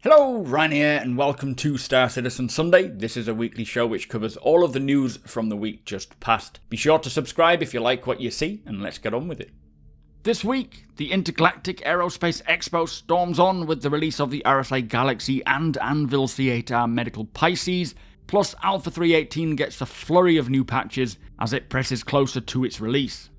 Hello, Ryan here, and welcome to Star Citizen Sunday. This is a weekly show which covers all of the news from the week just past. Be sure to subscribe if you like what you see, and let's get on with it. This week, the Intergalactic Aerospace Expo storms on with the release of the RSI Galaxy and Anvil C8R Medical Pisces, plus Alpha 318 gets a flurry of new patches as it presses closer to its release.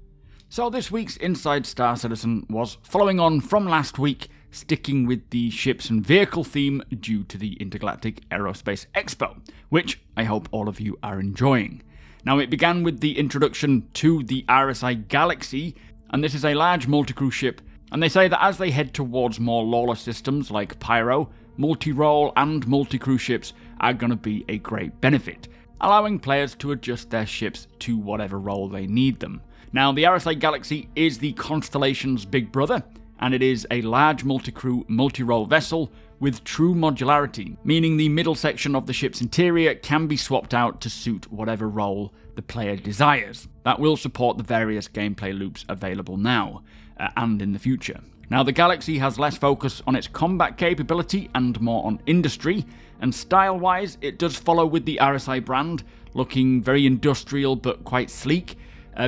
So this week's Inside Star Citizen was following on from last week, sticking with the ships and vehicle theme due to the Intergalactic Aerospace Expo, which I hope all of you are enjoying. Now, it began with the introduction to the RSI Galaxy, and this is a large multi-crew ship, and they say that as they head towards more lawless systems like Pyro, multi-role and multi-crew ships are going to be a great benefit, allowing players to adjust their ships to whatever role they need them. Now, the RSI Galaxy is the Constellation's big brother, and it is a large multi-crew, multi-role vessel with true modularity, meaning the middle section of the ship's interior can be swapped out to suit whatever role the player desires. That will support the various gameplay loops available now, and in the future. Now, the Galaxy has less focus on its combat capability and more on industry, and style-wise, it does follow with the RSI brand, looking very industrial but quite sleek,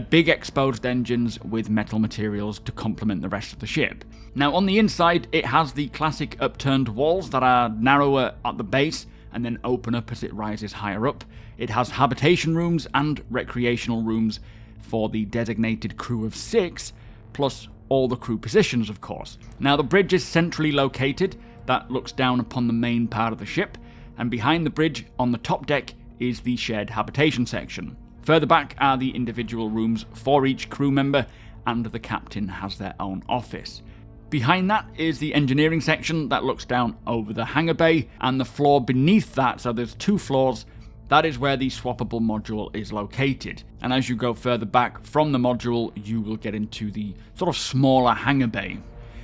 big exposed engines with metal materials to complement the rest of the ship. Now, on the inside, it has the classic upturned walls that are narrower at the base and then open up as it rises higher up. It has habitation rooms and recreational rooms for the designated crew of 6, plus all the crew positions, of course. Now, the bridge is centrally located, that looks down upon the main part of the ship, and behind the bridge on the top deck is the shared habitation section. Further back are the individual rooms for each crew member, and the captain has their own office. Behind that is the engineering section that looks down over the hangar bay, and the floor beneath that, so there's 2 floors, that is where the swappable module is located. And as you go further back from the module, you will get into the sort of smaller hangar bay.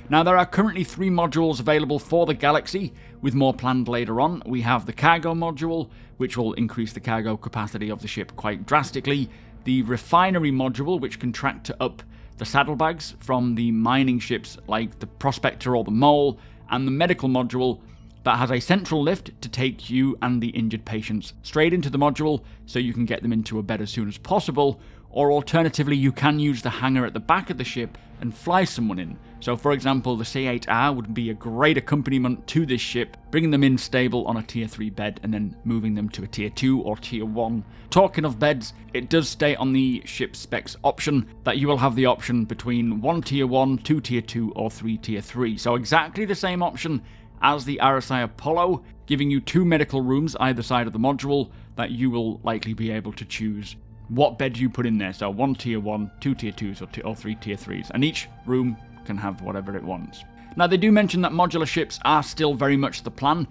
Now, there are currently 3 modules available for the Galaxy, with more planned later on. We have the cargo module, which will increase the cargo capacity of the ship quite drastically, the refinery module, which can track to up the saddlebags from the mining ships like the Prospector or the Mole, and the medical module that has a central lift to take you and the injured patients straight into the module so you can get them into a bed as soon as possible, or alternatively you can use the hangar at the back of the ship and fly someone in. So for example, the C8R would be a great accompaniment to this ship, bringing them in stable on a tier 3 bed and then moving them to a tier 2 or tier 1. Talking of beds, it does state on the ship specs option that you will have the option between 1 tier 1, 2 tier 2 or 3 tier 3. So exactly the same option as the RSI Apollo, giving you 2 medical rooms either side of the module that you will likely be able to choose what bed you put in there. So 1 tier 1, 2 tier 2s or 3 tier 3s, and each room can have whatever it wants. Now, they do mention that modular ships are still very much the plan,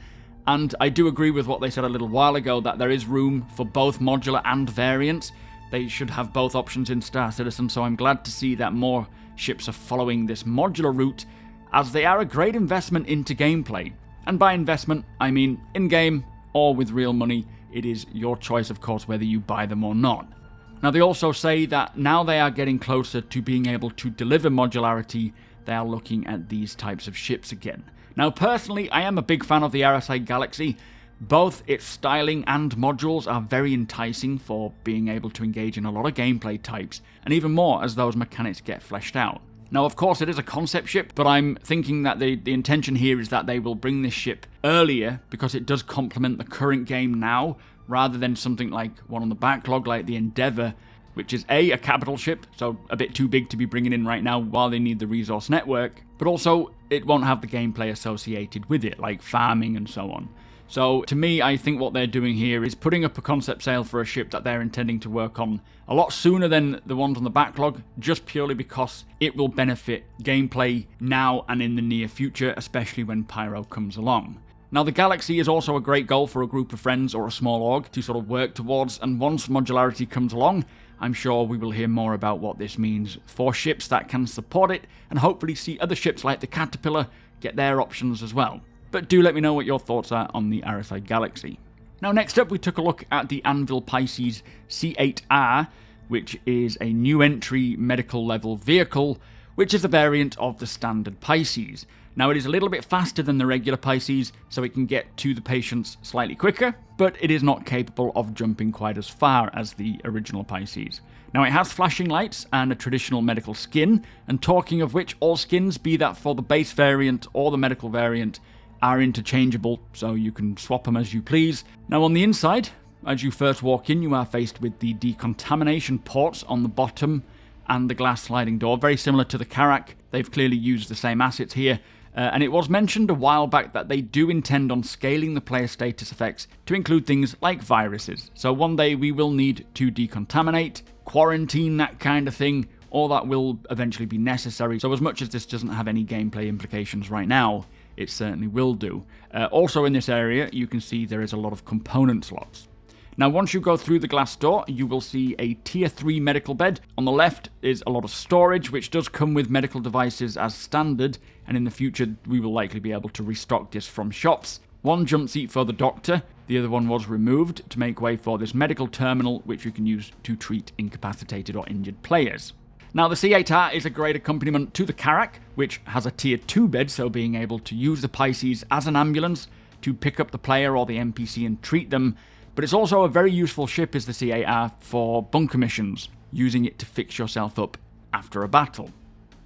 and I do agree with what they said a little while ago, that there is room for both modular and variants. They should have both options in Star Citizen, so I'm glad to see that more ships are following this modular route, as they are a great investment into gameplay. And by investment, I mean in-game or with real money. It is your choice, of course, whether you buy them or not. Now, they also say that now they are getting closer to being able to deliver modularity, they are looking at these types of ships again. Now, personally, I am a big fan of the RSI Galaxy. Both its styling and modules are very enticing for being able to engage in a lot of gameplay types, and even more as those mechanics get fleshed out. Now, of course, it is a concept ship, but I'm thinking that the intention here is that they will bring this ship earlier because it does complement the current game now, rather than something like one on the backlog like the Endeavour, which is a capital ship, so a bit too big to be bringing in right now while they need the resource network, but also it won't have the gameplay associated with it, like farming and so on. So to me, I think what they're doing here is putting up a concept sale for a ship that they're intending to work on a lot sooner than the ones on the backlog, just purely because it will benefit gameplay now and in the near future, especially when Pyro comes along. Now, the Galaxy is also a great goal for a group of friends or a small org to sort of work towards, and once modularity comes along, I'm sure we will hear more about what this means for ships that can support it, and hopefully see other ships like the Caterpillar get their options as well. But do let me know what your thoughts are on the RSI Galaxy. Now, next up, we took a look at the Anvil Pisces C8R, which is a new entry medical level vehicle, which is a variant of the standard Pisces. Now, it is a little bit faster than the regular Pisces, so it can get to the patients slightly quicker, but it is not capable of jumping quite as far as the original Pisces. Now, it has flashing lights and a traditional medical skin, and talking of which, all skins, be that for the base variant or the medical variant, are interchangeable, so you can swap them as you please. Now, on the inside, as you first walk in, you are faced with the decontamination ports on the bottom and the glass sliding door, very similar to the Karak. They've clearly used the same assets here. And it was mentioned a while back that they do intend on scaling the player status effects to include things like viruses. So one day we will need to decontaminate, quarantine, that kind of thing. All that will eventually be necessary. So as much as this doesn't have any gameplay implications right now, it certainly will do. Also in this area, you can see there is a lot of component slots. Now, once you go through the glass door, you will see a tier 3 medical bed. On the left is a lot of storage, which does come with medical devices as standard, and in the future we will likely be able to restock this from shops. One jump seat for the doctor, the other one was removed to make way for this medical terminal, which you can use to treat incapacitated or injured players. Now, the C8R is a great accompaniment to the Karak, which has a tier 2 bed, so being able to use the Pisces as an ambulance to pick up the player or the NPC and treat them. But it's also a very useful ship, is the C8R, for bunker missions, using it to fix yourself up after a battle.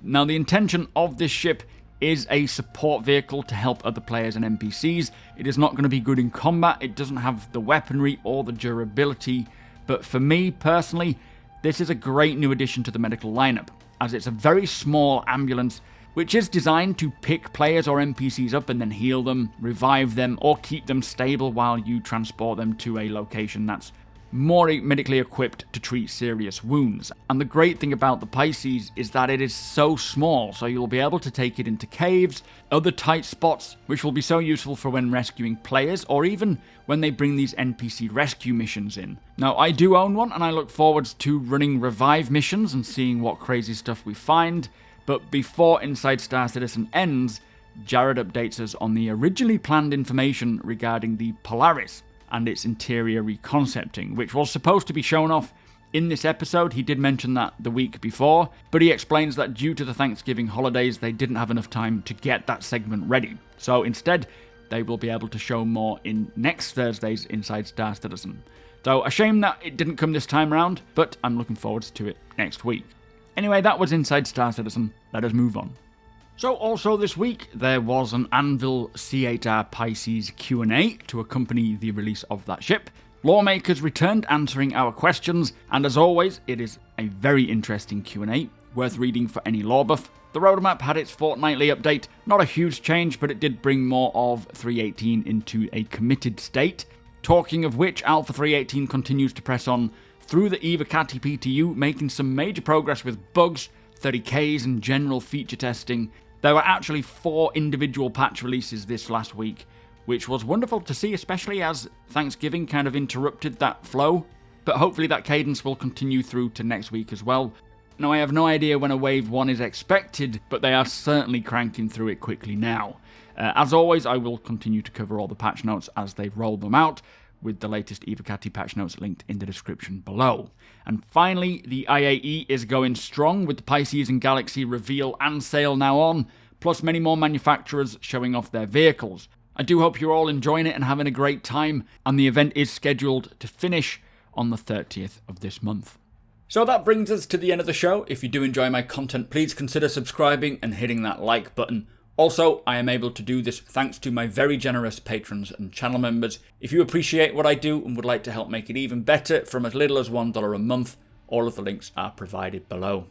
Now, the intention of this ship is a support vehicle to help other players and NPCs. It is not going to be good in combat, it doesn't have the weaponry or the durability, but for me personally, this is a great new addition to the medical lineup, as it's a very small ambulance which is designed to pick players or NPCs up and then heal them, revive them, or keep them stable while you transport them to a location that's more medically equipped to treat serious wounds. And the great thing about the Pisces is that it is so small, so you'll be able to take it into caves, other tight spots, which will be so useful for when rescuing players, or even when they bring these NPC rescue missions in. Now, I do own one, and I look forward to running revive missions and seeing what crazy stuff we find. But before Inside Star Citizen ends, Jared updates us on the originally planned information regarding the Polaris and its interior reconcepting, which was supposed to be shown off in this episode. He did mention that the week before, but he explains that due to the Thanksgiving holidays, they didn't have enough time to get that segment ready. So instead, they will be able to show more in next Thursday's Inside Star Citizen. So a shame that it didn't come this time around, but I'm looking forward to it next week. Anyway, that was Inside Star Citizen. Let us move on. So also this week, there was an Anvil C8R Pisces Q&A to accompany the release of that ship. Lawmakers returned answering our questions, and as always, it is a very interesting Q&A, worth reading for any law buff. The roadmap had its fortnightly update, not a huge change, but it did bring more of 3.18 into a committed state. Talking of which, Alpha 3.18 continues to press on through the Evocati PTU, making some major progress with bugs, 30Ks, and general feature testing. There were actually 4 individual patch releases this last week, which was wonderful to see, especially as Thanksgiving kind of interrupted that flow. But hopefully that cadence will continue through to next week as well. Now, I have no idea when a Wave 1 is expected, but they are certainly cranking through it quickly now. As always, I will continue to cover all the patch notes as they roll them out, with the latest Evocati patch notes linked in the description below. And finally, the IAE is going strong, with the Pisces and Galaxy reveal and sale now on, plus many more manufacturers showing off their vehicles. I do hope you're all enjoying it and having a great time, and the event is scheduled to finish on the 30th of this month. So that brings us to the end of the show. If you do enjoy my content, please consider subscribing and hitting that like button. Also, I am able to do this thanks to my very generous patrons and channel members. If you appreciate what I do and would like to help make it even better from as little as $1 a month, all of the links are provided below.